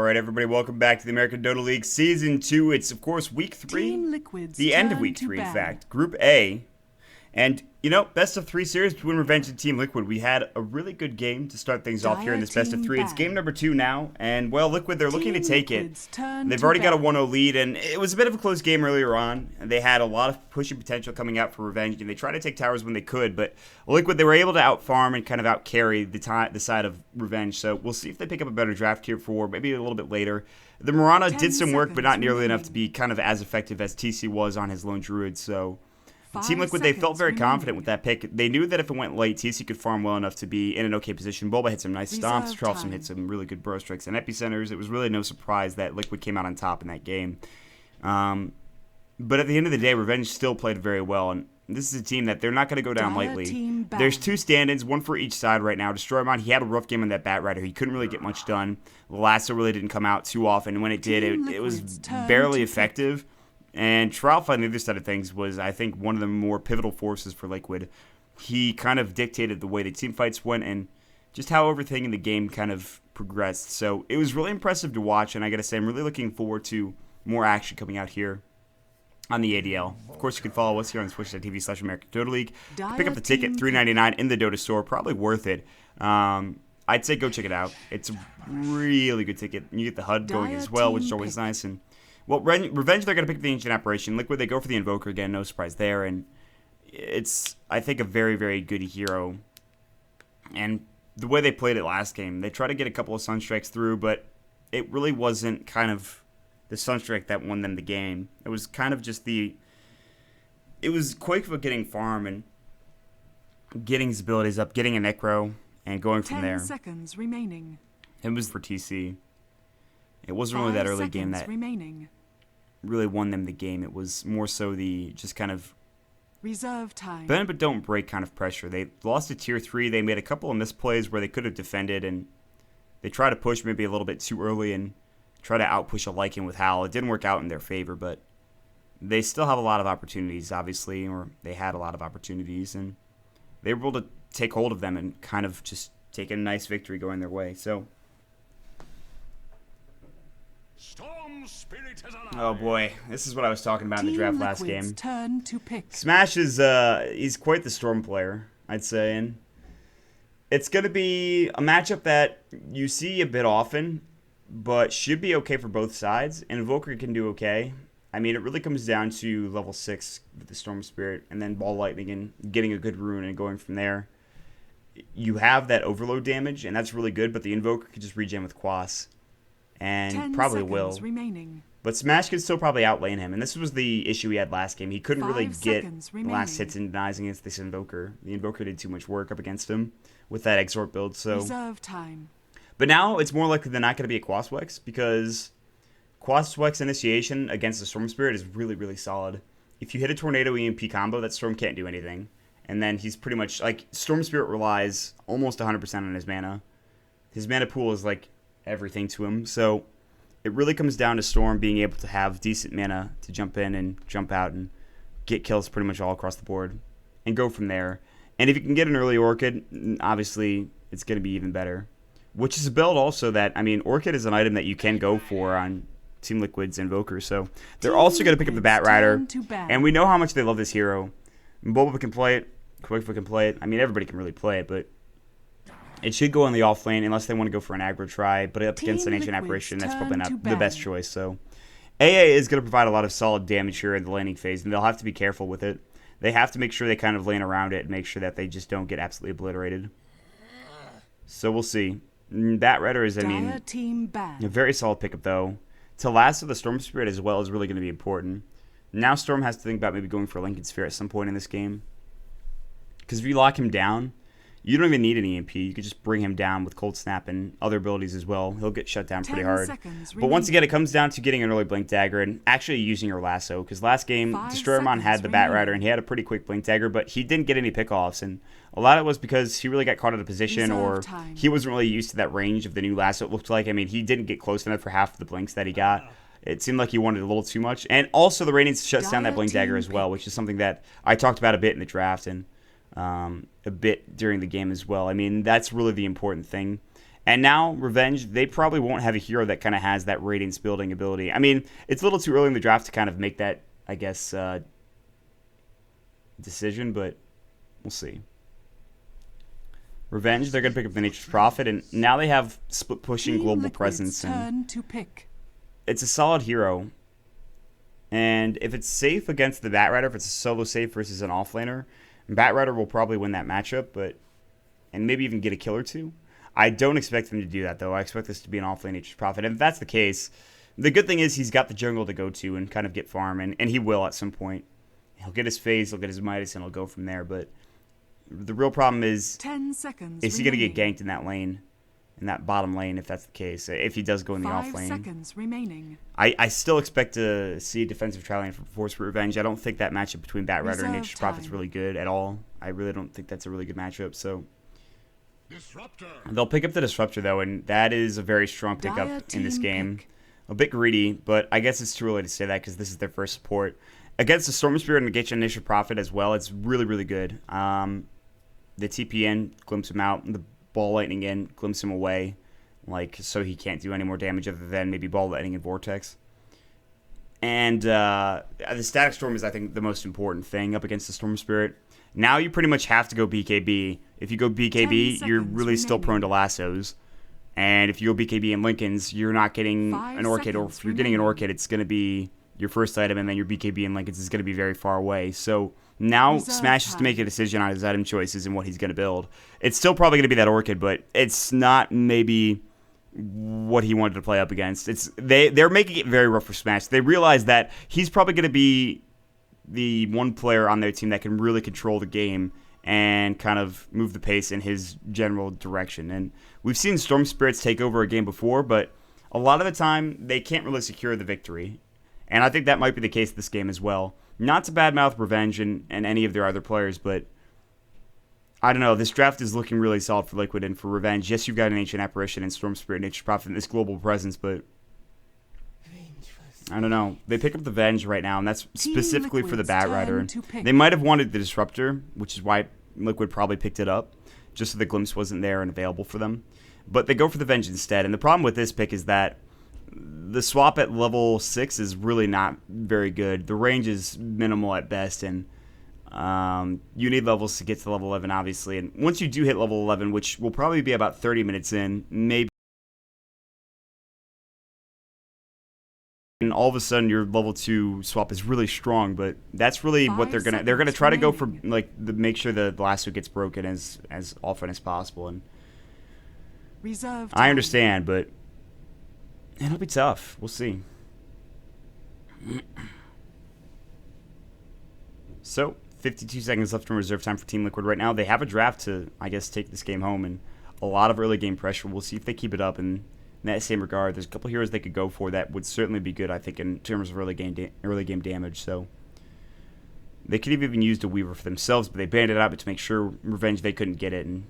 Alright, everybody, welcome back to the American Dota League Season 2. It's, of course, Week 3. The end of Week 3, in fact. Group A. And, you know, best of 3 series between Revenge and Team Liquid. We had a really good game to start things off here in this best of 3. It's game number 2 now. And, well, Liquid, they're looking to take it. They've already got a 1-0 lead, and it was a bit of a close game earlier on. They had a lot of pushing potential coming out for Revenge, and they tried to take towers when they could. But Liquid, they were able to out-farm and kind of out-carry the side of Revenge. So we'll see if they pick up a better draft here for maybe a little bit later. The Mirana did some work, but not nearly enough to be kind of as effective as TC was on his lone Druid. So Team Liquid, they felt very confident with that pick. They knew that if it went late, TC could farm well enough to be in an okay position. Boba hit some nice stomps. Charleston hit some really good burst strikes and epicenters. It was really no surprise that Liquid came out on top in that game. But at the end of the day, Revenge still played very well. And this is a team that they're not going to go down lightly. There's 2 stand-ins, one for each side right now. Destroymon, he had a rough game on that Bat Rider. He couldn't really get much done. Lasso really didn't come out too often. And when it did, it was barely effective. And Tralf on the other side of things was, I think, one of the more pivotal forces for Liquid. He kind of dictated the way the team fights went and just how everything in the game kind of progressed. So it was really impressive to watch, and I got to say, I'm really looking forward to more action coming out here on the ADL. Of course, you can follow us here on twitch.tv/American Dota League. Pick up the ticket, $3.99 in the Dota store. Probably worth it. I'd say go check it out. It's a really good ticket. You get the HUD going as well, which is always nice. And well, Revenge, they're going to pick the Ancient Apparition. Liquid, they go for the Invoker again. No surprise there. And it's, I think, a very, very good hero. And the way they played it last game, they tried to get a couple of Sunstrikes through, but it really wasn't kind of the Sunstrike that won them the game. It was kind of just it was Quake for getting farm and getting his abilities up, getting a Necro, and going from there. 10 seconds remaining. It was for TC. It wasn't really that early game that really won them the game. It was more so the just kind of reserve time. Bend but don't break kind of pressure. They lost to tier 3. They made a couple of misplays where they could have defended, and they tried to push maybe a little bit too early and try to outpush a Lycan with Howl. It didn't work out in their favor, but they still have a lot of opportunities, obviously, or they had a lot of opportunities, and they were able to take hold of them and kind of just take a nice victory going their way. So, oh boy, this is what I was talking about in the draft last game. Turn to pick. Smash is he's quite the Storm player, I'd say, and it's going to be a matchup that you see a bit often, but should be okay for both sides. And Invoker can do okay. I mean, it really comes down to level 6 with the Storm Spirit, and then Ball Lightning and getting a good rune and going from there. You have that overload damage, and that's really good, but the Invoker could just regen with Quas. And probably will. Remaining. But Smash could still probably outlane him. And this was the issue he had last game. He couldn't really get the last hits in denies against this Invoker. The Invoker did too much work up against him with that Exort build. So reserve time. But now it's more likely than not going to be a Quaswex, because Quaswex initiation against the Storm Spirit is really, really solid. If you hit a Tornado EMP combo, that Storm can't do anything. And then he's pretty much, like, Storm Spirit relies almost 100% on his mana. His mana pool is, like, everything to him. So it really comes down to Storm being able to have decent mana to jump in and jump out and get kills pretty much all across the board and go from there. And if you can get an early Orchid, obviously it's going to be even better. Which is a build also that, I mean, Orchid is an item that you can go for on Team Liquid's Invoker. So they're also going to pick up the Bat Rider. And we know how much they love this hero. Boba can play it. Quickfoot can play it. I mean, everybody can really play it, but it should go on the off lane unless they want to go for an aggro try. But up against an Ancient Apparition, that's probably not the best choice. So AA is going to provide a lot of solid damage here in the laning phase, and they'll have to be careful with it. They have to make sure they kind of lane around it and make sure that they just don't get absolutely obliterated. So we'll see. Bat Rider is, I mean, a very solid pickup, though. To last of the Storm Spirit as well is really going to be important. Now Storm has to think about maybe going for Lincoln Sphere at some point in this game. Because if you lock him down, you don't even need an EMP. You could just bring him down with Cold Snap and other abilities as well. He'll get shut down pretty hard. But once again, it comes down to getting an early Blink Dagger and actually using your Lasso. Because last game, Destroymon had the Bat Rider and he had a pretty quick Blink Dagger, but he didn't get any pickoffs. And a lot of it was because he really got caught out of position, or he wasn't really used to that range of the new Lasso, it looked like. I mean, he didn't get close enough for half of the blinks that he got. It seemed like he wanted a little too much. And also the Radiance shuts down that Blink Dagger as well, which is something that I talked about a bit in the draft and a bit during the game as well. I mean, that's really the important thing. And now, Revenge, they probably won't have a hero that kind of has that Radiance building ability. I mean, it's a little too early in the draft to kind of make that, I guess, decision, but we'll see. Revenge, they're going to pick up the Nature's Prophet, and now they have split-pushing global presence. And it's a solid hero. And if it's safe against the Batrider, if it's a solo safe versus an offlaner, Batrider will probably win that matchup, and maybe even get a kill or two. I don't expect them to do that, though. I expect this to be an offlane Nature's Prophet. And if that's the case, the good thing is he's got the jungle to go to and kind of get farm, and he will at some point. He'll get his phase, he'll get his Midas, and he'll go from there. But the real problem is, 10 seconds is he going to get ganked in that lane, in that bottom lane, if that's the case, if he does go in the off lane? 5 seconds remaining. I still expect to see a defensive tri lane for Force for Revenge. I don't think that matchup between Batrider and Nature's Prophet is really good at all. I really don't think that's a really good matchup, so... Disruptor. They'll pick up the Disruptor, though, and that is a very strong pickup in this game. A bit greedy, but I guess it's too early to say that because this is their first support. Against the Storm Spirit and against Initial Prophet as well, it's really, really good. The TP in, glimpse him out, and the Ball Lightning in, glimpse him away, so he can't do any more damage other than maybe Ball Lightning and Vortex. And the Static Storm is, I think, the most important thing up against the Storm Spirit. Now you pretty much have to go BKB. If you go BKB, you're really still prone to lassos. And if you go BKB and Lincolns, you're not getting an Orchid, or if you're getting an Orchid, it's going to be your first item, and then your BKB and Lincolns is going to be very far away. So now Smash has to make a decision on his item choices and what he's going to build. It's still probably going to be that Orchid, but it's not maybe what he wanted to play up against. They're making it very rough for Smash. They realize that he's probably going to be the one player on their team that can really control the game and kind of move the pace in his general direction. And we've seen Storm Spirits take over a game before, but a lot of the time they can't really secure the victory. And I think that might be the case this game as well. Not to badmouth Revenge and any of their other players, but I don't know. This draft is looking really solid for Liquid and for Revenge. Yes, you've got an Ancient Apparition and Storm Spirit and Nature's Prophet in this global presence, but I don't know. They pick up the Venge right now, and that's specifically for the Batrider. They might have wanted the Disruptor, which is why Liquid probably picked it up, just so the Glimpse wasn't there and available for them. But they go for the Venge instead, and the problem with this pick is that the swap at level 6 is really not very good. The range is minimal at best, and you need levels to get to level 11, obviously. And once you do hit level 11, which will probably be about 30 minutes in, maybe, and all of a sudden your level 2 swap is really strong. But that's really what they're gonna try to go for, make sure the lasso gets broken as often as possible. And I understand, but it'll be tough. We'll see. So, 52 seconds left in reserve time for Team Liquid right now. They have a draft to, I guess, take this game home, and a lot of early game pressure. We'll see if they keep it up. And in that same regard, there's a couple heroes they could go for that would certainly be good, I think, in terms of early game damage. So they could have even used a Weaver for themselves, but they banned it out to make sure Revenge they couldn't get it, and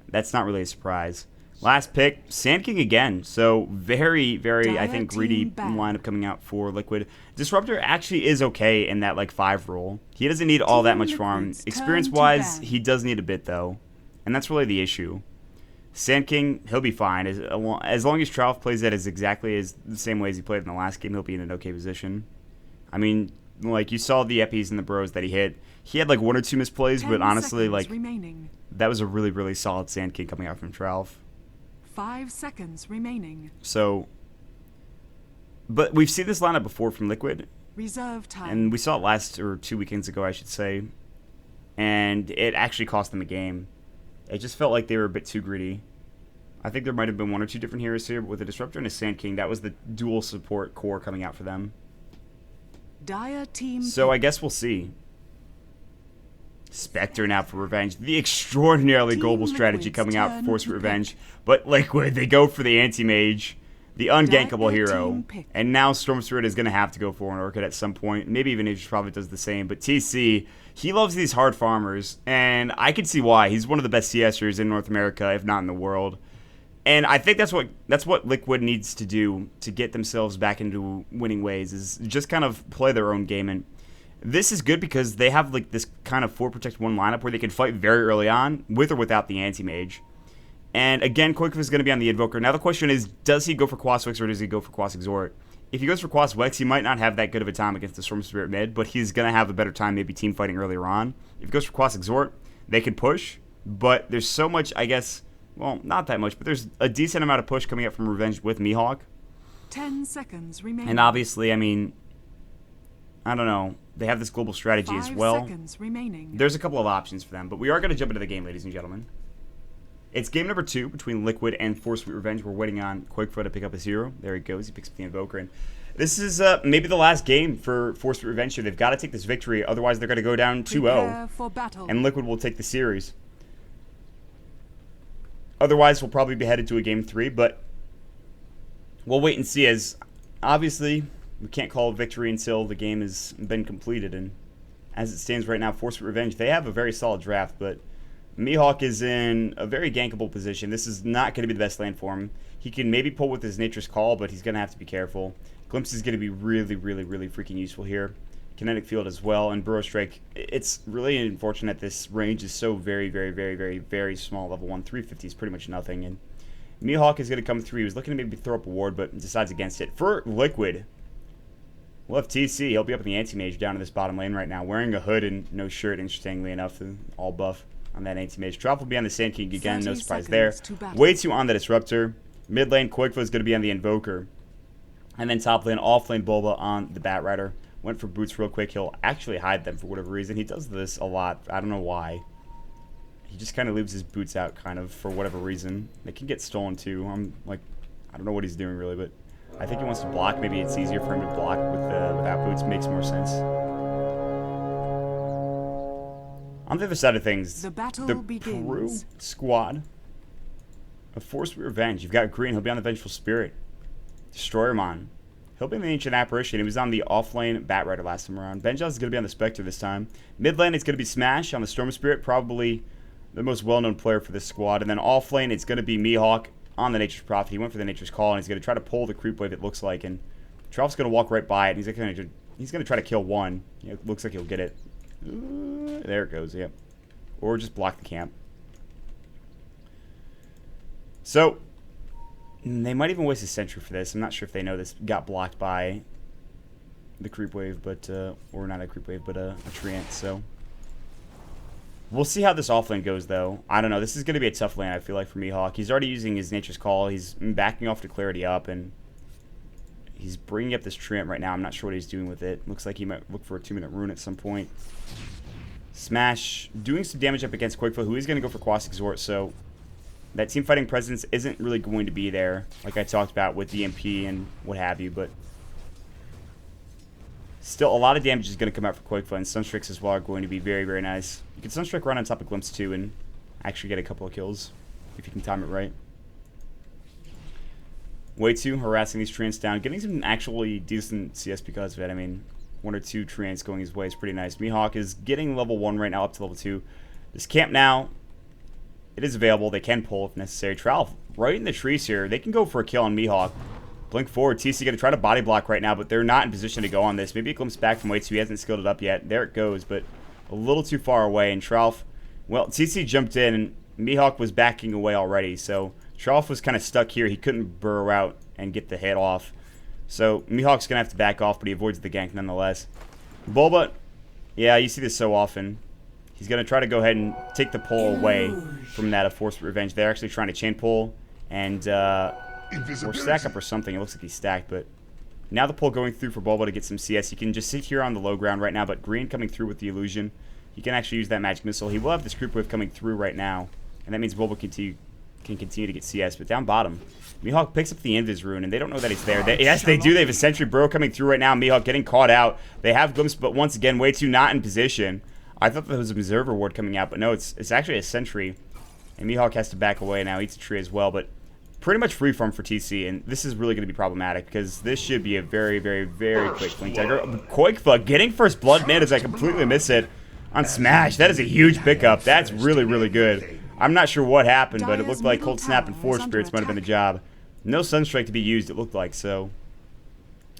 that's not really a surprise. Last pick, Sand King again. So very, very, I think, greedy lineup coming out for Liquid. Disruptor actually is okay in that 5 role. He doesn't need all that much farm. Experience-wise, he does need a bit, though. And that's really the issue. Sand King, he'll be fine. As long as Trouf plays that as exactly as the same way as he played in the last game, he'll be in an okay position. I mean, you saw the epis and the bros that he hit. He had 1 or 2 misplays, but honestly, that was a really, really solid Sand King coming out from Trouf. 5 seconds remaining. So, but we've seen this lineup before from Liquid. Reserve time. And we saw it 2 weekends ago, I should say. And it actually cost them a game. It just felt like they were a bit too greedy. I think there might have been 1 or 2 different heroes here, but with a Disruptor and a Sand King, that was the dual support core coming out for them. Dire team. So I guess we'll see. Spectre now for Revenge. The extraordinarily global strategy coming out for Force for Revenge. But Liquid, they go for the anti-mage, the ungankable hero. And now Storm Spirit is going to have to go for an Orchid at some point. Maybe even Nature's Prophet does the same. But TC, he loves these hard farmers. And I can see why. He's one of the best CSers in North America, if not in the world. And I think that's what Liquid needs to do to get themselves back into winning ways, is just kind of play their own game. And this is good because they have this kind of 4 protect 1 lineup where they can fight very early on, with or without the anti-mage. And again, Koikva is going to be on the Invoker. Now the question is, does he go for Quaswex or does he go for Quas Exhort? If he goes for Quaswex, he might not have that good of a time against the Storm Spirit mid, but he's going to have a better time maybe team fighting earlier on. If he goes for Quas Exhort, they could push, but there's so much, I guess, well, not that much, but there's a decent amount of push coming up from Revenge with Mihawk. 10 seconds remaining. And obviously, I mean, I don't know. They have this global strategy as well. 5 seconds remaining. There's a couple of options for them, but we are going to jump into the game, ladies and gentlemen. It's game number 2 between Liquid and Force Sweet Revenge. We're waiting on Quakefoot to pick up his hero. There he goes. He picks up the Invoker. And this is maybe the last game for Force Sweet Revenge here. They've got to take this victory. Otherwise, they're going to go down 2-0. And Liquid will take the series. Otherwise, we'll probably be headed to a game 3. But we'll wait and see, as obviously we can't call a victory until the game has been completed. And as it stands right now, Force Sweet Revenge, they have a very solid draft, but Mihawk is in a very gankable position. This is not going to be the best lane for him. He can maybe pull with his Nature's Call, but he's going to have to be careful. Glimpse is going to be really, really, really freaking useful here. Kinetic Field as well, and Burrow Strike. It's really unfortunate this range is so very, very, very, very, very small. Level 1, 350 is pretty much nothing. And Mihawk is going to come through. He was looking to maybe throw up a ward, but decides against it. For Liquid, we'll have TC. He'll be up in the Anti-Mage down in this bottom lane right now, wearing a hood and no shirt, interestingly enough, all buff on that Anti-Mage. Trop will be on the Sand King again, no surprise there. Way 2 on the Disruptor. Mid lane, Koikva is going to be on the Invoker. And then top lane, off lane, Boba on the Bat Rider. Went for boots real quick. He'll actually hide them for whatever reason. He does this a lot. I don't know why. He just kind of leaves his boots out kind of for whatever reason. They can get stolen too. I don't know what he's doing really, but I think he wants to block. Maybe it's easier for him to block without boots. Makes more sense. On the other side of things, the crew squad of Force Revenge. You've got Green. He'll be on the Vengeful Spirit. Destroyermon. He'll be in the Ancient Apparition. He was on the offlane Bat Rider last time around. Benjaz is going to be on the Spectre this time. Mid lane, it's going to be Smash on the Storm Spirit. Probably the most well-known player for this squad. And then offlane, it's going to be Mihawk on the Nature's Prophet. He went for the Nature's Call, and he's going to try to pull the creep wave, it looks like. And Tralf's going to walk right by it. And he's going to try to kill one. It looks like he'll get it. There it goes, yep. Or just block the camp. So, they might even waste a sentry for this. I'm not sure if they know this got blocked by the creep wave, but, or not a creep wave, but a treant, so. We'll see how this offlane goes, though. I don't know. This is going to be a tough lane, I feel like, for Mihawk. He's already using his Nature's Call. He's backing off to Clarity up, and he's bringing up this treant right now. I'm not sure what he's doing with it. Looks like he might look for a 2-minute rune at some point. Smash doing some damage up against Quakefoot, who is going to go for Quas Exhort, so that team fighting presence isn't really going to be there, like I talked about with the MP and what have you, but still a lot of damage is going to come out for Quakefoot, and Sunstrikes as well are going to be very, very nice. You can Sunstrike right on top of Glimpse too and actually get a couple of kills if you can time it right. Way 2 harassing these treants down, getting some actually decent CS because of it. I mean, 1 or 2 treants going his way is pretty nice. Mihawk is getting level 1 right now up to level 2. This camp now, it is available. They can pull if necessary. Tralf right in the trees here. They can go for a kill on Mihawk. Blink forward. TC going to try to body block right now, but they're not in position to go on this. Maybe it glimpse back from way 2. He hasn't skilled it up yet. There it goes, but a little too far away. And Tralf, well, TC jumped in, and Mihawk was backing away already. So Tralf was kind of stuck here. He couldn't burrow out and get the hit off. So Mihawk's going to have to back off, but he avoids the gank nonetheless. Bulba, yeah, you see this so often. He's going to try to go ahead and take the pull away from that of Force Revenge. They're actually trying to chain pull and or stack up or something. It looks like he's stacked, but now the pull going through for Bulba to get some CS. He can just sit here on the low ground right now, but Green coming through with the illusion. He can actually use that magic missile. He will have this creep wave coming through right now, and that means Bulba can continue to get CS. But down bottom, Mihawk picks up the Invis rune, and they don't know that it's there. Yes, they do. They have a Sentry Burrow coming through right now. Mihawk getting caught out. They have Glimpse, but once again, way 2 not in position. I thought there was an Observer ward coming out, but no, it's actually a Sentry. And Mihawk has to back away now, eats a tree as well, but pretty much free farm for TC, and this is really going to be problematic because this should be a very, very, very quick Blink Dagger. Koikfa getting first blood, man, as I completely miss it on Smash. That is a huge pickup. That's really, really good. I'm not sure what happened, but it looked like Cold Snap and Force Spirits might have been the job. No Sunstrike to be used, it looked like, so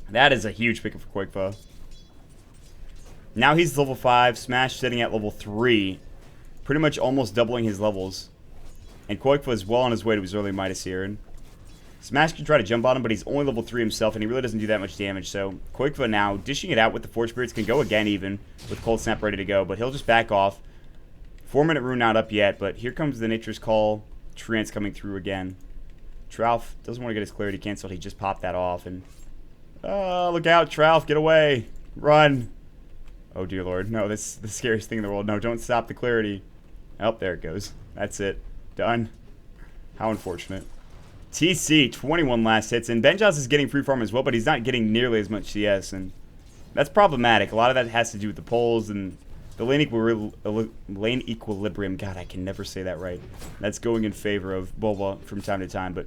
that is a huge pickup for Koikfa. Now he's level 5, Smash sitting at level 3, pretty much almost doubling his levels. And Koikfa is well on his way to his early Midas here. And Smash can try to jump on him, but he's only level 3 himself, and he really doesn't do that much damage. So Koikfa now, dishing it out with the Forge Spirits, can go again even, with Cold Snap ready to go, but he'll just back off. 4-minute rune not up yet, but here comes the Nature's Call. Treant's coming through again. Tralf doesn't want to get his clarity canceled. He just popped that off, and... look out, Tralf, get away. Run. Oh, dear Lord. No, that's the scariest thing in the world. No, don't stop the clarity. Oh, there it goes. That's it. Done. How unfortunate. TC, 21 last hits, and Benjas is getting free farm as well, but he's not getting nearly as much CS, and that's problematic. A lot of that has to do with the polls and the lane equilibrium. God, I can never say that right. That's going in favor of Bulba from time to time, but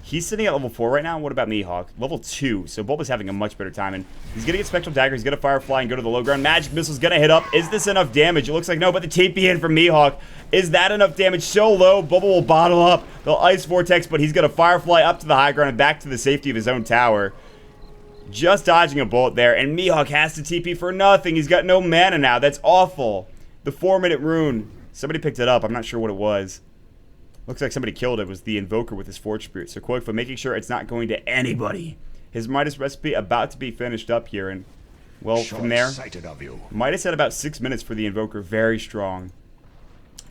he's sitting at level 4 right now. What about Mihawk? Level 2, so Bulba's having a much better time, and he's going to get Spectral Dagger, he's going to Firefly and go to the low ground. Magic Missile's going to hit up. Is this enough damage? It looks like no, but the TP in from Mihawk. Is that enough damage? So low, Bulba will bottle up. They'll Ice Vortex, but he's going to Firefly up to the high ground and back to the safety of his own tower. Just dodging a bullet there, and Mihawk has to TP for nothing. He's got no mana now. That's awful. The 4-minute rune. Somebody picked it up. I'm not sure what it was. Looks like somebody killed it. It was the Invoker with his Forge Spirit. So Koikfa making sure it's not going to anybody. His Midas recipe about to be finished up here, and well, from there, Midas had about 6 minutes for the Invoker. Very strong.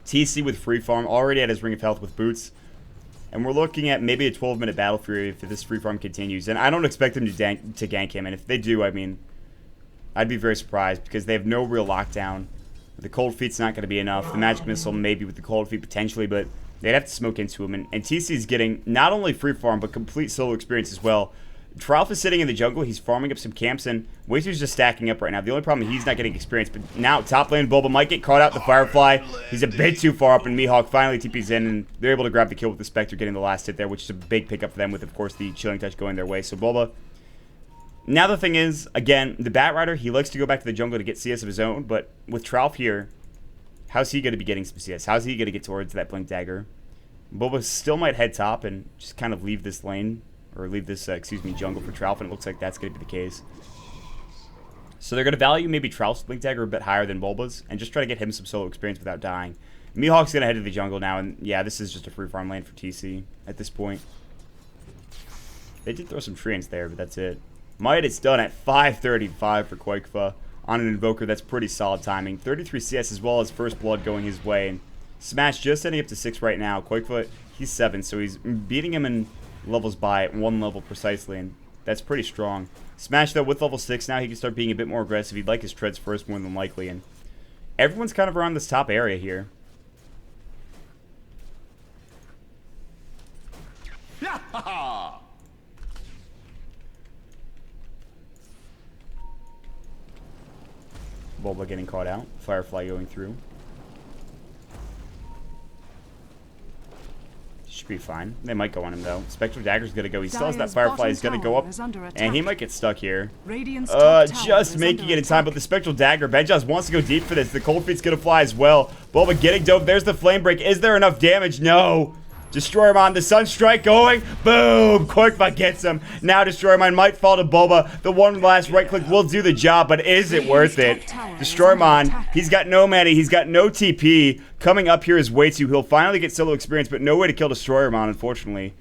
TC with free farm, already at his Ring of Health with boots. And we're looking at maybe a 12-minute battle fury if this free farm continues. And I don't expect them to gank him. And if they do, I mean, I'd be very surprised because they have no real lockdown. The Cold Feet's not going to be enough. The Magic Missile maybe with the Cold Feet potentially, but they'd have to smoke into him. And TC's getting not only free farm, but complete solo experience as well. Tralf is sitting in the jungle. He's farming up some camps, and Waitu's just stacking up right now. The only problem, he's not getting experience. But now, top lane, Bulba might get caught out the Firefly. He's a bit too far up, and Mihawk finally TP's in, and they're able to grab the kill with the Spectre getting the last hit there, which is a big pickup for them with, of course, the Chilling Touch going their way. So Bulba. Now the thing is, again, the Bat Rider, he likes to go back to the jungle to get CS of his own, but with Tralf here, how's he going to be getting some CS? How's he going to get towards that Blink Dagger? Bulba still might head top and just kind of leave this lane. Or leave this, jungle for Tralf, and it looks like that's going to be the case. So they're going to value maybe Tralf's Blink Dagger a bit higher than Bulba's, and just try to get him some solo experience without dying. Mihawk's going to head to the jungle now, and yeah, this is just a free farm lane for TC at this point. They did throw some treants there, but that's it. Might it's done at 5:35 for Koikfa on an Invoker. That's pretty solid timing. 33 CS as well as First Blood going his way, and Smash just setting up to 6 right now. Koikfa, he's 7, so he's beating him in levels by 1 level precisely, and that's pretty strong. Smash, though, with level 6 now, he can start being a bit more aggressive. He'd like his treads first more than likely, and everyone's kind of around this top area here. Bulba getting caught out. Firefly going through. Should be fine. They might go on him, though. Spectral Dagger's gonna go. He still has that Firefly. He's gonna go up, and he might get stuck here. Just making it in time, but the Spectral Dagger. Benjas wants to go deep for this. The Cold Feet's gonna fly as well. Bulba getting dope. There's the Flame Break. Is there enough damage? No. Destroyer the Sunstrike going. Boom! Koikfa gets him. Now Destroyer might fall to Bulba. The one last right click will do the job, but is it worth it? Destroyer he's got no mana. He's got no TP. Coming up here is Waitu. He'll finally get solo experience, but no way to kill Destroyer unfortunately.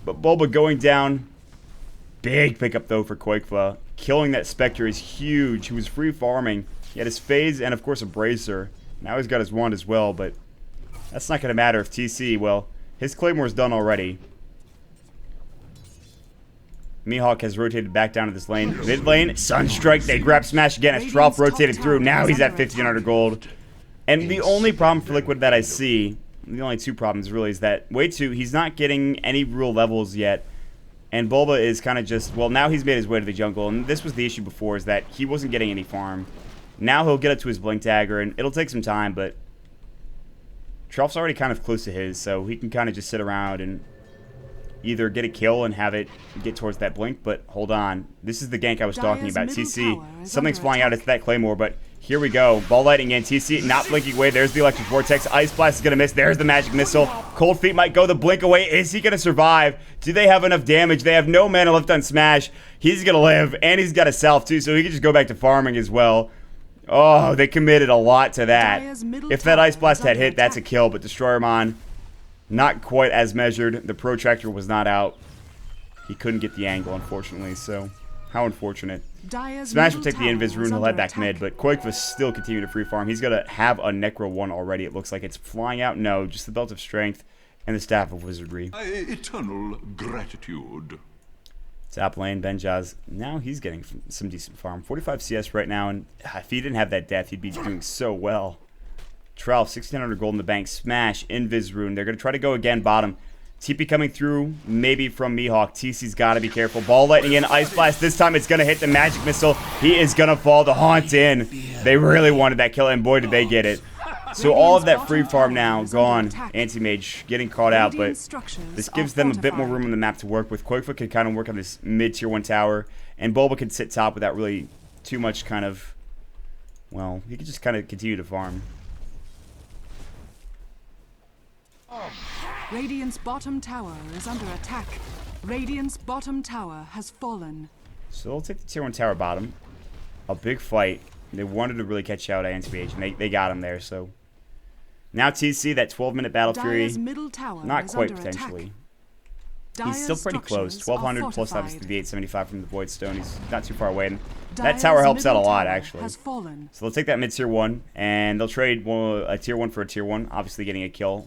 But Bulba going down. Big pickup, though, for Koikfa. Killing that Spectre is huge. He was free farming. He had his phase and, of course, a Bracer. Now he's got his wand as well, but that's not going to matter if TC, well, his Claymore's done already. Mihawk has rotated back down to this lane. Mid lane, Sunstrike. They grab Smash again as Tralf rotated through. Now he's at 1,500 gold. And the only problem for Liquid that I see, the only 2 problems really, is that Waitu, he's not getting any real levels yet. And Bulba is kind of just, well, now he's made his way to the jungle. And this was the issue before, is that he wasn't getting any farm. Now he'll get up to his Blink Dagger, and it'll take some time, but Tralf's already kind of close to his, so he can kind of just sit around and either get a kill and have it get towards that Blink, but hold on. This is the gank I was talking about. TC, something's flying out. It's that Claymore, but here we go. Ball lighting in. TC not blinking away. There's the Electric Vortex. Ice Blast is going to miss. There's the Magic Missile. Cold Feet might go the blink away. Is he going to survive? Do they have enough damage? They have no mana left on Smash. He's going to live, and he's got a Self, too, so he can just go back to farming as well. Oh, they committed a lot to that. If that Ice Blast had hit, that's a kill, but Destroyer Not quite as measured. The protractor was not out. He couldn't get the angle, unfortunately, so how unfortunate. Smash will take the invis rune, he'll head back mid, but Koikva still continue to free farm. He's going to have a Necro 1 already, it looks like. It's flying out. No, just the Belt of Strength and the Staff of Wizardry. Eternal gratitude. Top lane, Benjaz. Now he's getting some decent farm. 45 CS right now, and if he didn't have that death, he'd be doing so well. Trelf, 1600 gold in the bank. Smash, Invis rune. They're going to try to go again bottom. TP coming through, maybe from Mihawk. TC's got to be careful. Ball lightning in, Ice Blast. This time it's going to hit the Magic Missile. He is going to fall. The Haunt in. They really wanted that kill, and boy, did they get it. So all of that free farm now gone. Anti-Mage getting caught out, but this gives them a bit more room on the map to work with. Koikfa can kind of work on this mid-tier 1 tower, and Bulba can sit top without really too much kind of, well, he can just kind of continue to farm. Radiant's bottom tower is under attack. Radiant's bottom tower has fallen. So they'll take the tier 1 tower bottom. A big fight. They wanted to really catch out Anti-Mage, and they got him there, so. Now TC, that 12-minute Battle Fury, not quite potentially. He's still pretty close. 1200 plus obviously the 875 from the Void Stone. He's not too far away. And that tower helps out a lot, actually. So they'll take that mid tier 1, and they'll trade a tier 1 for a tier 1, obviously getting a kill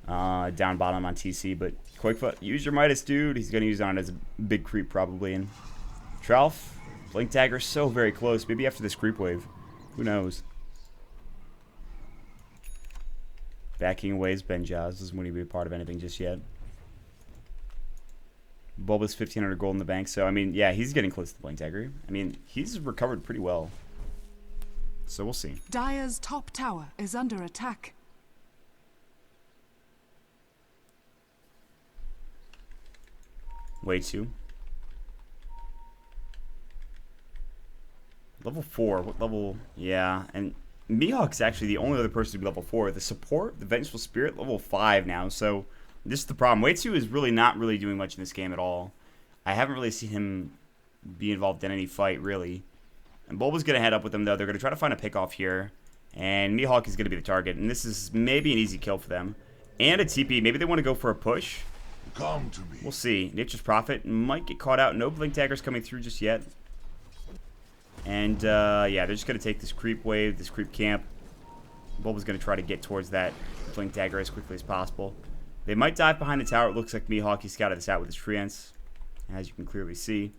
down bottom on TC. But Koikfa, use your Midas, dude. He's going to use it on it as a big creep, probably. And Tralf, Blink Dagger, so very close. Maybe after this creep wave. Who knows? Backing away is Benjaz. Doesn't want to be a part of anything just yet. Bulba's 1500 gold in the bank. So, I mean, yeah, he's getting close to the Blink Dagger. I mean, he's recovered pretty well. So, we'll see. Dire's top tower is under attack. Way too. Level 4. What level? Yeah, and Mihawk's actually the only other person to be level 4. The support, the Vengeful Spirit, level 5 now. So this is the problem. Way 2 is really not really doing much in this game at all. I haven't really seen him be involved in any fight, really. And Bulba's going to head up with them, though. They're going to try to find a pick-off here. And Mihawk is going to be the target. And this is maybe an easy kill for them. And a TP. Maybe they want to go for a push. Come to me. We'll see. Nature's Prophet might get caught out. No Blink Daggers coming through just yet. And, yeah, they're just going to take this creep wave, this creep camp. Bulba's going to try to get towards that Blink Dagger as quickly as possible. They might dive behind the tower. It looks like Mihawk, he scouted this out with his Treants, as you can clearly see.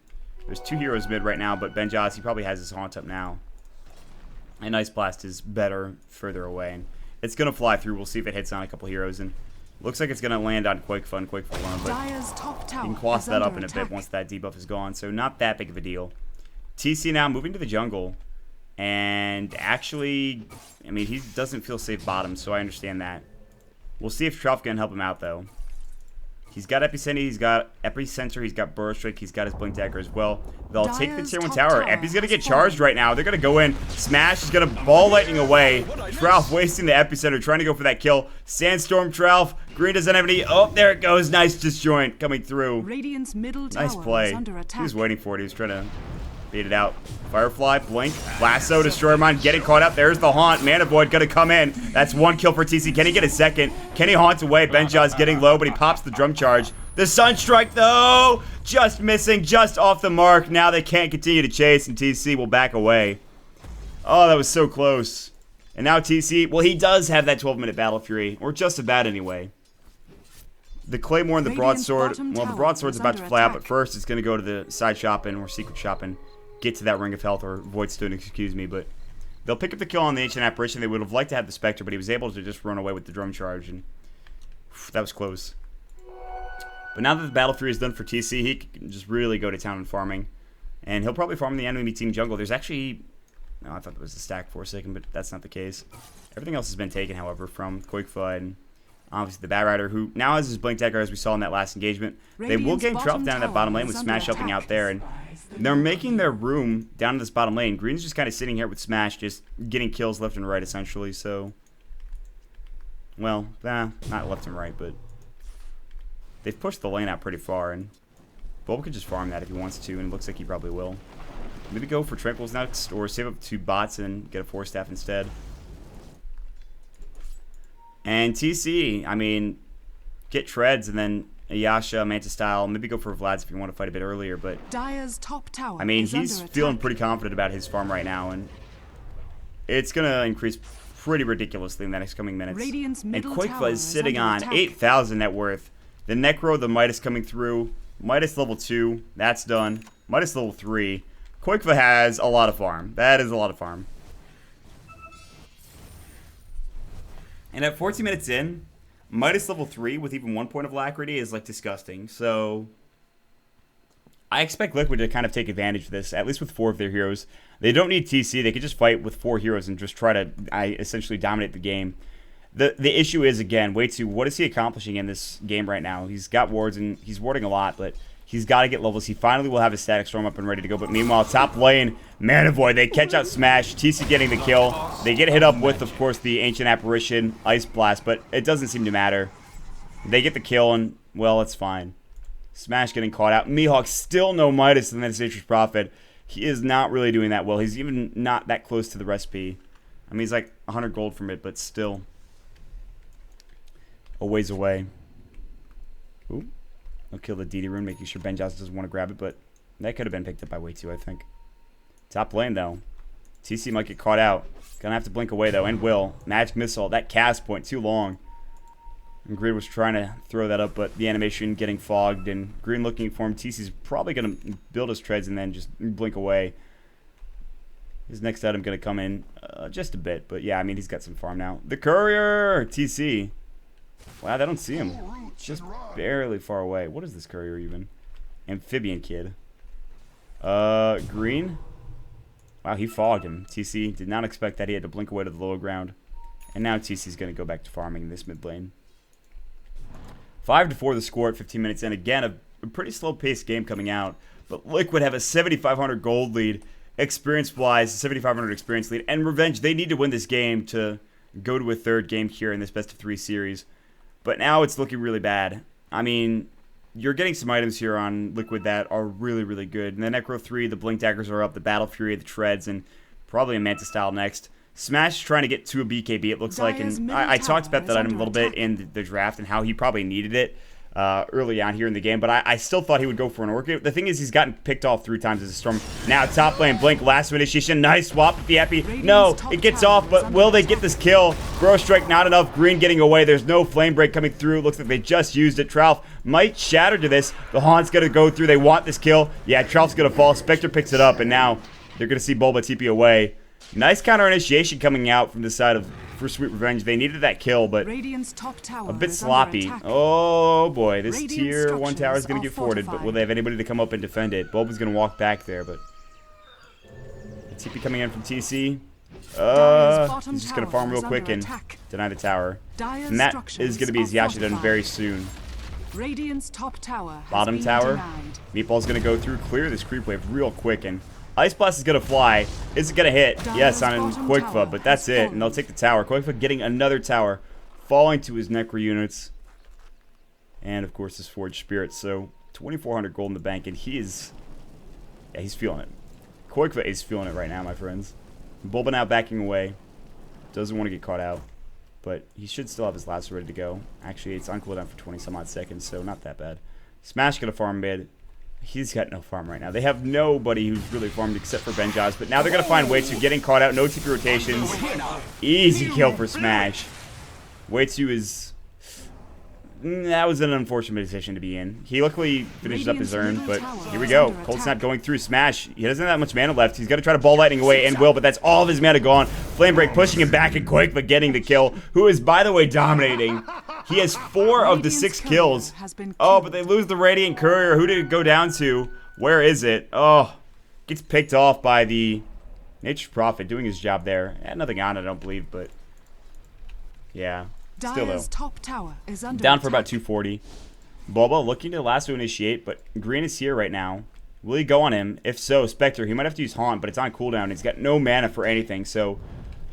There's 2 heroes mid right now, but Benjaz, he probably has his Haunt up now. And Ice Blast is better further away. And it's going to fly through. We'll see if it hits on a couple heroes. And looks like it's going to land on Koikfa and Koikfa alone, but you can quaff that up in a bit once that debuff is gone. So not that big of a deal. TC now moving to the jungle, and actually, I mean, he doesn't feel safe bottom, so I understand that. We'll see if Trelf can help him out, though. He's got Epicenter, he's got Burrow Strike, he's got his Blink Dagger as well. They'll take the tier 1 tower. Epi's going to get charged right now. They're going to go in. Smash is going to ball lightning away. Trelf wasting the Epicenter, trying to go for that kill. Sandstorm Trelf. Green doesn't have any. Oh, there it goes. Nice disjoint coming through. Radiant's middle tower nice play. is under attack. He was waiting for it. He was trying to beat it out. Firefly, Blink, Lasso, Destroyer Mine, getting caught up. There's the Haunt. Mana Void gonna come in. That's 1 kill for TC. Can he get a second? Can he haunt away? Benjaz getting low, but he pops the drum charge. The Sunstrike, though, just missing, just off the mark. Now they can't continue to chase, and TC will back away. Oh, that was so close. And now TC, well, he does have that 12-minute Battle Fury, or just about anyway. The Claymore and the Broadsword, well, the Broadsword's about to fly out, but first it's going to go to the side shopping or secret shopping. Get to that Ring of Health, or Void Stone, excuse me, but they'll pick up the kill on the Ancient Apparition. They would have liked to have the Spectre, but he was able to just run away with the drum charge, and that was close. But now that the Battle Fury is done for TC, he can just really go to town and farming. And he'll probably farm the enemy team jungle. There's actually, no, I thought there was a stack for a second, but that's not the case. Everything else has been taken, however, from Koikfa and obviously the Bat Rider, who now has his Blink Dagger, as we saw in that last engagement. They will game Trelf down in that bottom lane with Smash helping out there, and they're making their room down in this bottom lane. Green's just kind of sitting here with Smash, just getting kills left and right, essentially, so. Well, not left and right, but they've pushed the lane out pretty far, and Bulb could just farm that if he wants to, and it looks like he probably will. Maybe go for Tranquils next, or save up 2 bots and get a 4-staff instead. And TC, I mean, get Treads and then a Yasha, Manta style. Maybe go for Vlad's if you want to fight a bit earlier. But Dire's top tower I mean, is he's under feeling attack. pretty confident about his farm right now, and it's gonna increase pretty ridiculously in the next coming minutes. Radiant's And middle Quakeva tower is sitting is on under attack. 8,000 net worth. The Necro, the Midas coming through. Midas level 2, that's done. Midas level 3. Quakeva has a lot of farm. That is a lot of farm. And at 14 minutes in, Midas level 3 with even 1 point of alacrity is like disgusting. So I expect Liquid to kind of take advantage of this, at least with 4 of their heroes. They don't need TC. They could just fight with 4 heroes and just try to essentially dominate the game. The issue is, again, Wei-2, what is he accomplishing in this game right now? He's got wards and he's warding a lot, but he's got to get levels. He finally will have his static storm up and ready to go. But meanwhile, top lane, Manavoid, they catch out Smash. TC getting the kill. They get hit up with, of course, the Ancient Apparition, Ice Blast, but it doesn't seem to matter. They get the kill, and, well, it's fine. Smash getting caught out. Mihawk still no Midas in that Nature's Prophet. He is not really doing that well. He's even not that close to the recipe. I mean, he's like 100 gold from it, but still a ways away. Ooh. I'll kill the DD rune, making sure Benjaz doesn't want to grab it, but that could have been picked up by Wei-2, I think. Top lane, though. TC might get caught out. Gonna have to blink away, though, and will. Magic Missile, that cast point, too long. And Green was trying to throw that up, but the animation getting fogged, and Green looking for him. TC's probably gonna build his treads and then just blink away. His next item gonna come in just a bit, but yeah, I mean, he's got some farm now. The Courier! TC. Wow, they don't see him. Just barely far away. What is this Courier even? Amphibian Kid. Green? Wow, he fogged him. TC did not expect that. He had to blink away to the lower ground. And now TC's going to go back to farming in this mid lane. 5-4 the score at 15 minutes in. Again, a pretty slow-paced game coming out. But Liquid have a 7,500 gold lead. Experience-wise, 7,500 experience lead. And Revenge, they need to win this game to go to a third game here in this best-of-3 series. But now it's looking really bad. I mean, you're getting some items here on Liquid that are really, really good. And the Necro 3, the Blink Daggers are up, the Battle Fury, the Treads, and probably a Manta Style next. Smash is trying to get to a BKB, it looks like. And I talked about that item a little bit in the draft and how he probably needed it early on here in the game. But I still thought he would go for an Orchid. The thing is, he's gotten picked off 3 times as a Storm. Now, top lane, Blink, last initiation. Nice swap with the Epi. No, it gets off, but will they get this kill? Bro Strike, not enough. Green getting away. There's no Flame Break coming through. Looks like they just used it. Trouf might shatter to this. The Haunt's going to go through. They want this kill. Yeah, Trouf's going to fall. Spectre picks it up, and now they're going to see Bulba TP away. Nice counter initiation coming out from the side of for Sweet Revenge. They needed that kill, but top tower a bit is sloppy. Oh boy, this Radiant tier 1 tower is structures going to are get forwarded, but will fortified. they have anybody to come up and defend it? Bulba's going to walk back there, but TP coming in from TC. He's just going to farm real quick and deny the tower. Dire's And that structures is going to be his are Yasha done fortified. very soon. Radiant's top tower has Bottom been tower. denied. Meatball's going to go through, clear this creep wave real quick, and Ice Blast is going to fly. Is it going to hit? Yes, on bottom Quakefa, tower but that's has it. And they'll take the tower. Quakefa getting another tower, falling to his Necro units. And, of course, his Forged Spirit. So, 2,400 gold in the bank, and he's feeling it. Quakefa is feeling it right now, my friends. Bulba now backing away. Doesn't want to get caught out. But he should still have his last ready to go. Actually, it's on cooldown for 20 some odd seconds, so not that bad. Smash gonna farm mid. He's got no farm right now. They have nobody who's really farmed except for Benjaz, but now they're gonna find Wei-2 getting caught out. No TP rotations. Easy kill for Smash. Wei-2 is... That was an unfortunate position to be in. He luckily finishes up his urn, but here we go. Cold Snap going through Smash. He doesn't have that much mana left. He's got to try to ball lightning away and will, but that's all of his mana gone. Flame Break pushing him back and Quake, but getting the kill, who is, by the way, dominating. He has 4 of the 6 kills. Oh, but they lose the Radiant Courier. Who did it go down to? Where is it? Oh, gets picked off by the Nature's Prophet doing his job there. Had nothing on it, I don't believe, but yeah. Still though. Top tower is under Down for attack. about 240. Boba looking to last to initiate, but Green is here right now. Will he go on him? If so, Spectre, he might have to use Haunt, but it's on cooldown. He's got no mana for anything, so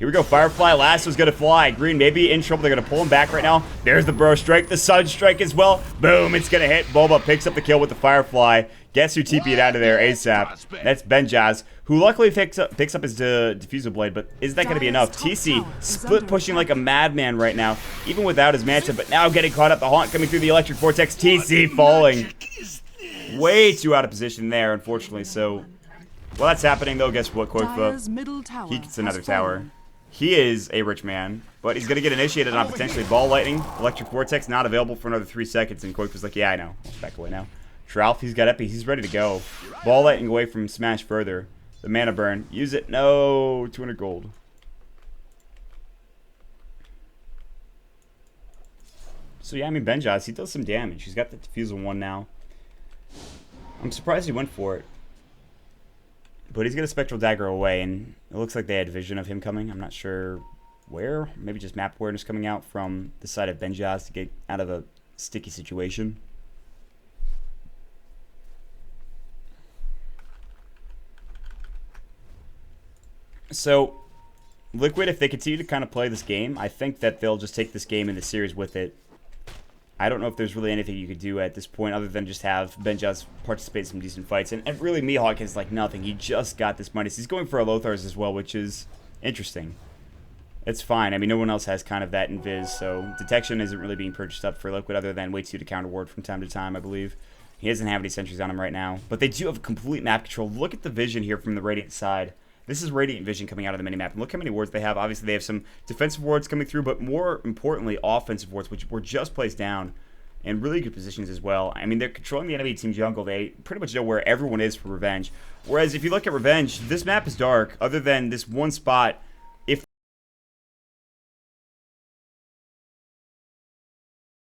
Here we go. Firefly. Lasso's going to fly. Green maybe in trouble. They're going to pull him back right now. There's the Burrow Strike. The Sun Strike as well. Boom. It's going to hit. Boba picks up the kill with the Firefly. Guess who TP'd out of there ASAP? That's Benjaz, who luckily picks up his Diffusal Blade, but is that going to be enough? TC split pushing like a madman right now, even without his Manta, but now getting caught up. The Haunt coming through the Electric Vortex. TC falling. Way too out of position there, unfortunately. So, while that's happening, though, guess what, Koikfa? He gets another tower. He is a rich man, but he's going to get initiated on potentially Ball Lightning. Electric Vortex not available for another 3 seconds, and Koikfa's like, yeah, I know. Let's back away now. Tralf, he's got Epi. He's ready to go. Ball Lightning away from Smash further. The Mana Burn. Use it. No. 200 gold. So, yeah, I mean, Benjaz, he does some damage. He's got the Diffusal 1 now. I'm surprised he went for it. But he's got a Spectral Dagger away, and it looks like they had vision of him coming. I'm not sure where. Maybe just map awareness coming out from the side of Benjaz to get out of a sticky situation. So, Liquid, if they continue to kind of play this game, I think that they'll just take this game in the series with it. I don't know if there's really anything you could do at this point other than just have Benjaz participate in some decent fights. And really, Mihawk is like nothing. He just got this minus. He's going for a Lothar's as well, which is interesting. It's fine. I mean, no one else has kind of that invis, so detection isn't really being purchased up for Liquid other than wait 2 to counter ward from time to time, I believe. He doesn't have any sentries on him right now. But they do have complete map control. Look at the vision here from the Radiant side. This is Radiant Vision coming out of the minimap. And look how many wards they have. Obviously, they have some defensive wards coming through, but more importantly, offensive wards, which were just placed down in really good positions as well. I mean, they're controlling the enemy team jungle. They pretty much know where everyone is for Revenge. Whereas if you look at Revenge, this map is dark, other than this one spot. If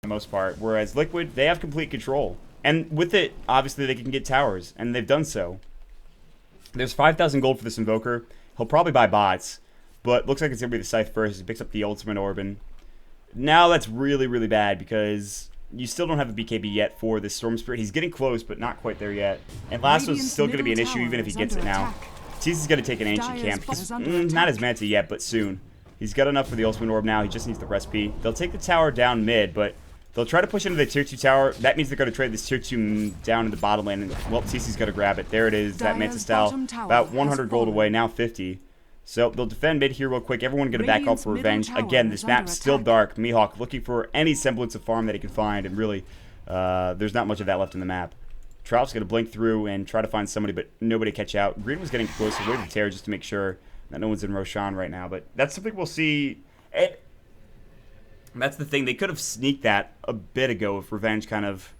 the most part. Whereas Liquid, they have complete control. And with it, obviously, they can get towers, and they've done so. There's 5,000 gold for this Invoker. He'll probably buy bots, but looks like it's going to be the Scythe first. He picks up the Ultimate Orban. Now that's really, really bad because you still don't have a BKB yet for this Storm Spirit. He's getting close, but not quite there yet. And Lasso's still going to be an issue even if he gets it now. Tease is going to take an Ancient Camp. He's not his Manta yet, but soon. He's got enough for the Ultimate Orb now. He just needs the recipe. They'll take the tower down mid, but they'll try to push into the tier 2 tower. That means they're going to trade this tier 2 down in the bottom lane. And, well, TC's going to grab it. There it is, that Manta style. About 100 gold away, now 50. So they'll defend mid here real quick. Everyone going to back up for Revenge. Again, this map's still dark. Mihawk looking for any semblance of farm that he can find. And really, there's not much of that left in the map. Trout's going to blink through and try to find somebody, but nobody catch out. Green was getting close. So wait to tear just to make sure that no one's in Roshan right now. But that's something we'll see. That's the thing. They could have sneaked that a bit ago if Revenge kind of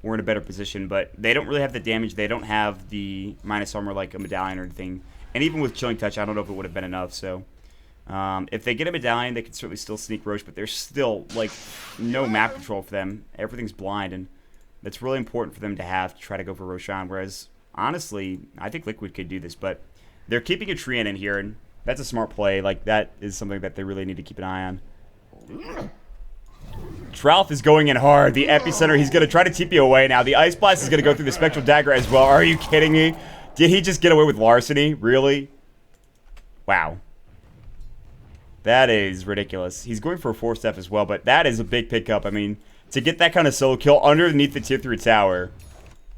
were in a better position. But they don't really have the damage. They don't have the minus armor like a medallion or anything. And even with Chilling Touch, I don't know if it would have been enough. So if they get a medallion, they can certainly still sneak Roche. But there's still like no map control for them. Everything's blind. And that's really important for them to have to try to go for Roshan. Whereas, honestly, I think Liquid could do this. But they're keeping a Treant in here. And that's a smart play. Like, that is something that they really need to keep an eye on. Tralf is going in hard. The epicenter, he's going to try to TP away now. The Ice Blast is going to go through the Spectral Dagger as well. Are you kidding me? Did he just get away with larceny? Really? Wow. That is ridiculous. He's going for a 4-step as well, but that is a big pickup. I mean, to get that kind of solo kill underneath the tier 3 tower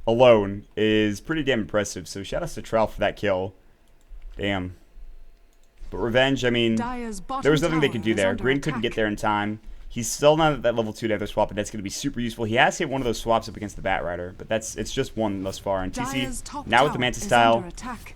alone is pretty damn impressive. So shout out to Tralf for that kill. Damn. But Revenge, I mean, there was nothing they could do there. Green couldn't get there in time. He's still not at that level 2 Nether swap, and that's going to be super useful. He has hit one of those swaps up against the Bat Rider, but it's just one thus far. And TC, now with the Manta style,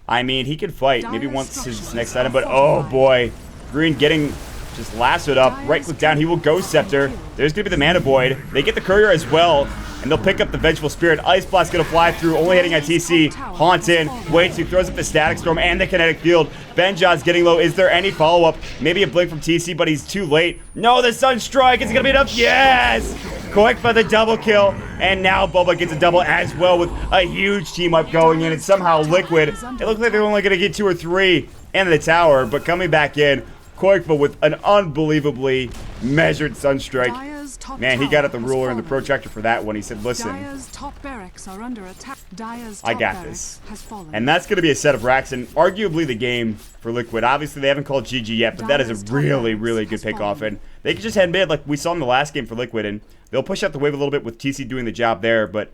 I mean, he can fight. Maybe once his next item, but oh boy. Green getting just lassoed up. Right click down, he will Ghost Scepter. There's going to be the Mana Void. They get the Courier as well. And they'll pick up the Vengeful Spirit. Ice Blast going to fly through, only hitting on TC. Haunt in, waits, he throws up the Static Storm and the Kinetic Field. Benjaz getting low. Is there any follow-up? Maybe a blink from TC, but he's too late. No, the Sun Strike is going to be enough. Yes! Koikfa the double kill. And now Boba gets a double as well with a huge team up going in. And somehow Liquid, it looks like they're only going to get 2 or 3 into the tower. But coming back in, Koikfa with an unbelievably Measured Sunstrike. Dire's top Man, he got at the tower ruler has and the fallen. protractor for that one. He said, listen, Dire's top barracks are under attack. Dire's I top got barracks this. has fallen. And that's going to be a set of racks and arguably the game for Liquid. Obviously, they haven't called GG yet, but that is Dire's a top really, barracks really good has pickoff. fallen. And they can just head mid like we saw in the last game for Liquid, and they'll push out the wave a little bit with TC doing the job there, but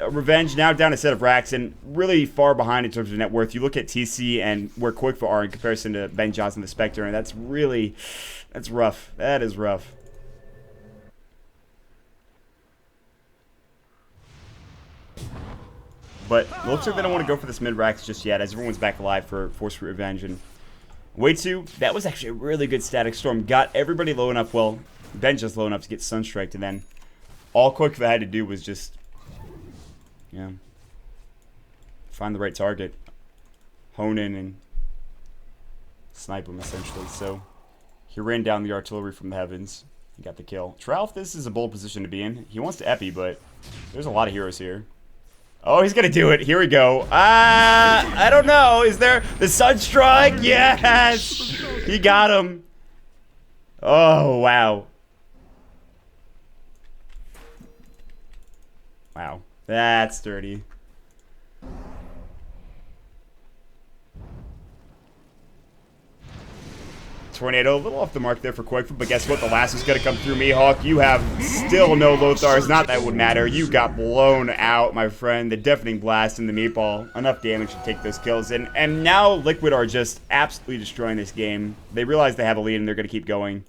Revenge now down a set of racks and really far behind in terms of net worth. You look at TC and where Quickfoot are in comparison to Ben Johnson, the Spectre, and that's rough. That is rough. But looks like they don't want to go for this mid racks just yet, as everyone's back alive for Force Fruit Revenge. And Way 2, that was actually a really good static storm. Got everybody low enough, well, Ben just low enough to get Sunstriked, and then all Quickfoot had to do was just, yeah, find the right target, hone in, and snipe him, essentially. So he ran down the artillery from the heavens and got the kill. Tralf, this is a bold position to be in. He wants to epi, but there's a lot of heroes here. Oh, he's going to do it. Here we go. I don't know. Is there the Sunstrike? Yes! He got him. Oh, wow. Wow. That's dirty. Tornado, a little off the mark there for Quickfoot, but guess what? The last is going to come through Mihawk. You have still no Lothars. Not that would matter. You got blown out, my friend. The Deafening Blast and the Meatball. Enough damage to take those kills. And now Liquid are just absolutely destroying this game. They realize they have a lead and they're going to keep going.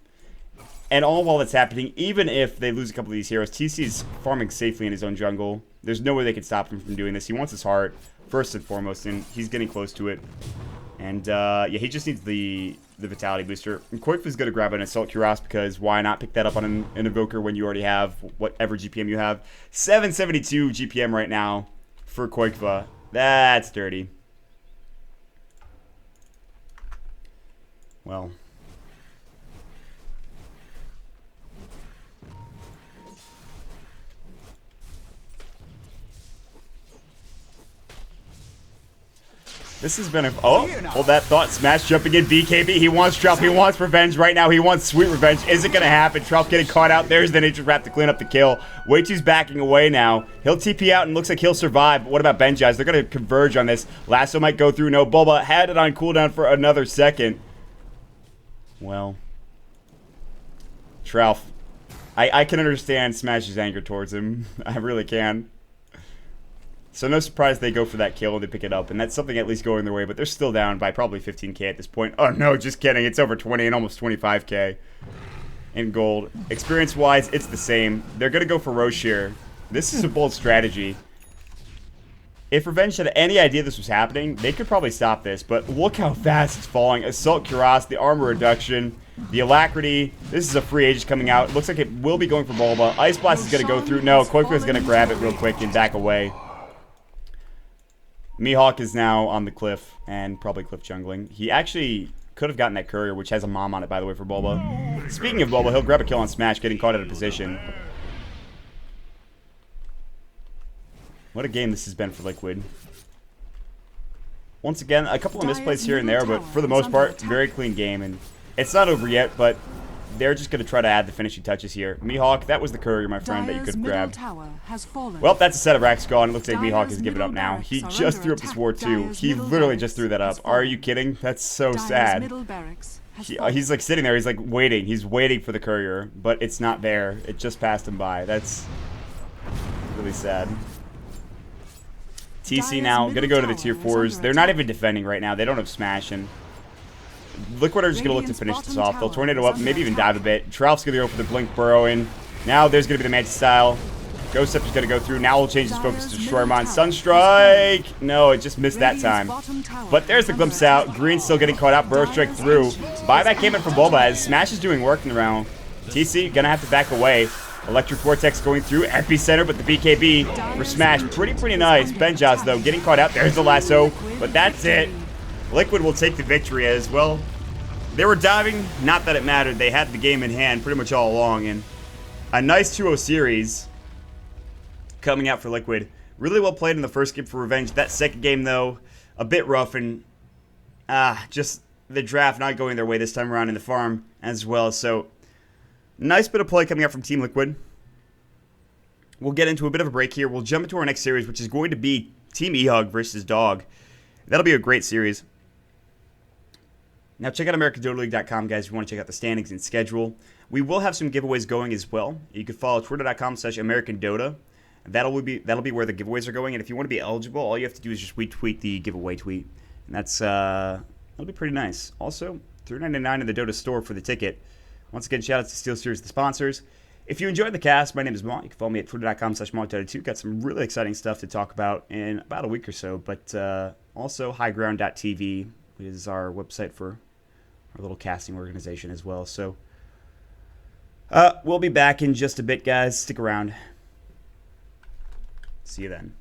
And all while that's happening, even if they lose a couple of these heroes, TC is farming safely in his own jungle. There's no way they can stop him from doing this. He wants his heart, first and foremost, and he's getting close to it. And, yeah, he just needs the Vitality Booster. And Quickfoot's going to grab an Assault Cuirass because why not pick that up on an Invoker when you already have whatever GPM you have. 772 GPM right now for Quickfoot. That's dirty. Well. This has been a... Oh, hold that thought. Smash jumping in. BKB. He wants Trump. He wants revenge right now. He wants sweet revenge. Is it going to happen? Trump getting caught out. There's the Nature Wrap to clean up the kill. Way 2's backing away now. He'll TP out and looks like he'll survive. But what about Benjaz? They're going to converge on this. Lasso might go through. No, Bulba had it on cooldown for another second. Well. Tralf. I can understand Smash's anger towards him. I really can. So no surprise they go for that kill and they pick it up. And that's something at least going their way. But they're still down by probably 15k at this point. Oh, no, just kidding. It's over 20 and almost 25k in gold. Experience-wise, it's the same. They're going to go for Roche here. This is a bold strategy. If Revenge had any idea this was happening, they could probably stop this. But look how fast it's falling. Assault Cuirass, the armor reduction, the Alacrity. This is a free Aegis coming out. It looks like it will be going for Bulba. Ice Blast is going to go through. No, Quickfoot is going to grab it real quick and back away. Mihawk is now on the cliff and probably cliff jungling. He actually could have gotten that courier, which has a mom on it, by the way, for Bulba. Speaking of Bulba, he'll grab a kill on Smash, getting caught out of position. What a game this has been for Liquid. Once again, a couple of misplays here and there, but for the most part, very clean game. And it's not over yet, but they're just going to try to add the finishing touches here. Mihawk, that was the courier, my friend, that you could have grabbed. Well, that's a set of racks gone. It looks like Mihawk has given up now. He just threw up this ward too. He literally just threw that up. Are you kidding? That's so sad. He's like sitting there. He's like waiting. He's waiting for the courier, but it's not there. It just passed him by. That's really sad. TC now going to go to the tier 4s. They're not even defending right now. They don't have Smash, and Liquid are just going to look to finish this off. They'll Tornado up, maybe even dive a bit. Tralf's going to go for the Blink Burrow in. Now there's going to be the Mantis style. Ghost Scepter's going to go through. Now we'll change his focus to Destroymon. Sunstrike! No, it just missed that time. But there's the glimpse out. Green still getting caught out. Burrow Strike through. Buyback came in from Bulba as Smash is doing work in the round. TC going to have to back away. Electric Vortex going through. Epicenter, but the BKB for Smash. Pretty nice. Benjaz, though, getting caught out. There's the lasso. But that's it. Liquid will take the victory as well. They were diving. Not that it mattered. They had the game in hand pretty much all along. And a nice 2-0 series coming out for Liquid. Really well played in the first game for Revenge. That second game, though, a bit rough. And just the draft not going their way this time around in the farm as well. So Nice bit of play coming up from Team Liquid. We'll get into a bit of a break here. We'll jump into our next series, which is going to be Team EHUG versus Dog. That'll be a great series. Now, check out AmericanDotaLeague.com, guys, if you want to check out the standings and schedule. We will have some giveaways going as well. You can follow twitter.com/AmericanDota. That'll be where the giveaways are going. And if you want to be eligible, all you have to do is just retweet the giveaway tweet. And that'll be pretty nice. Also, $3.99 in the Dota store for the ticket. Once again, shout out to SteelSeries, the sponsors. If you enjoyed the cast, my name is Mont. You can follow me at twitter.com/Mont32. Got some really exciting stuff to talk about in about a week or so. But also highground.tv is our website for our little casting organization as well. So we'll be back in just a bit, guys. Stick around. See you then.